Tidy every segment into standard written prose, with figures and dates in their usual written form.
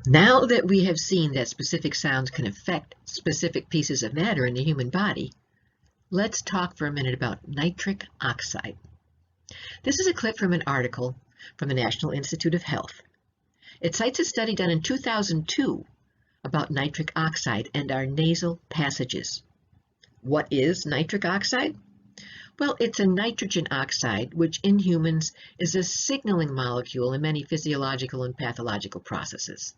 Now that we have seen that specific sounds can affect specific pieces of matter in the human body, let's talk for a minute about nitric oxide. This is a clip from an article from the National Institute of Health. It cites a study done in 2002 about nitric oxide and our nasal passages. What is nitric oxide? Well, it's a nitrogen oxide, which in humans is a signaling molecule in many physiological and pathological processes.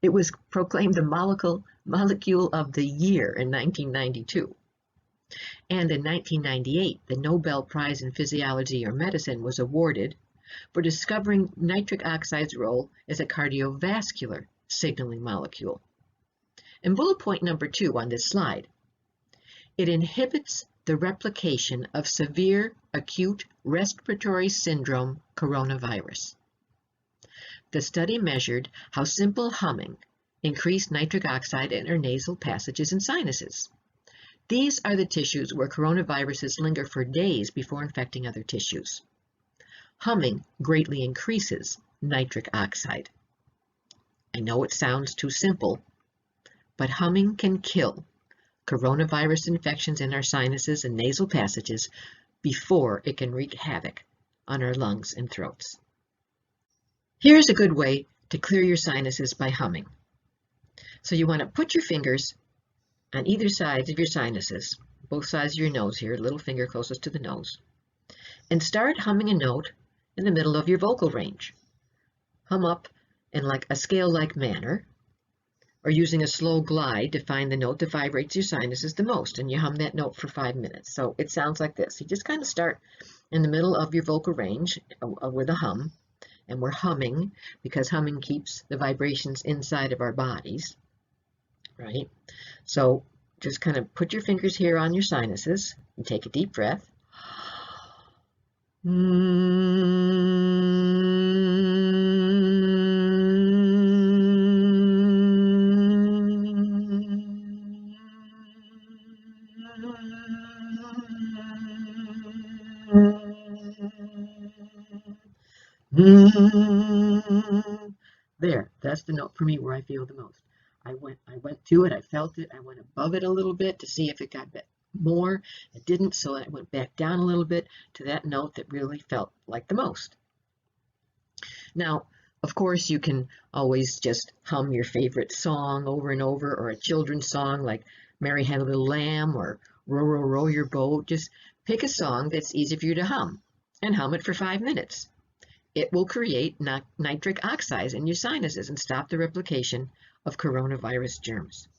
It was proclaimed the molecule of the year in 1992. And in 1998, the Nobel Prize in Physiology or Medicine was awarded for discovering nitric oxide's role as a cardiovascular signaling molecule. And bullet point number 2 on this slide, it inhibits the replication of severe acute respiratory syndrome coronavirus. The study measured how simple humming increased nitric oxide in our nasal passages and sinuses. These are the tissues where coronaviruses linger for days before infecting other tissues. Humming greatly increases nitric oxide. I know it sounds too simple, but humming can kill coronavirus infections in our sinuses and nasal passages before it can wreak havoc on our lungs and throats. Here's a good way to clear your sinuses by humming. So you want to put your fingers on either sides of your sinuses, both sides of your nose here, little finger closest to the nose, and start humming a note in the middle of your vocal range. Hum up in like a scale-like manner, or using a slow glide to find the note that vibrates your sinuses the most, and you hum that note for 5 minutes. So it sounds like this. You just kind of start in the middle of your vocal range with a hum, and we're humming because humming keeps the vibrations inside of our bodies, right? So just kind of put your fingers here on your sinuses and take a deep breath. There, that's the note for me where I feel the most. I went to it, I felt it, I went above it a little bit to see if it got more. It didn't, so I went back down a little bit to that note that really felt like the most. Now, of course, you can always just hum your favorite song over and over, or a children's song like Mary Had a Little Lamb or Row, Row, Row Your Boat. Just pick a song that's easy for you to hum and hum it for 5 minutes. It will create nitric oxides in your sinuses and stop the replication of coronavirus germs.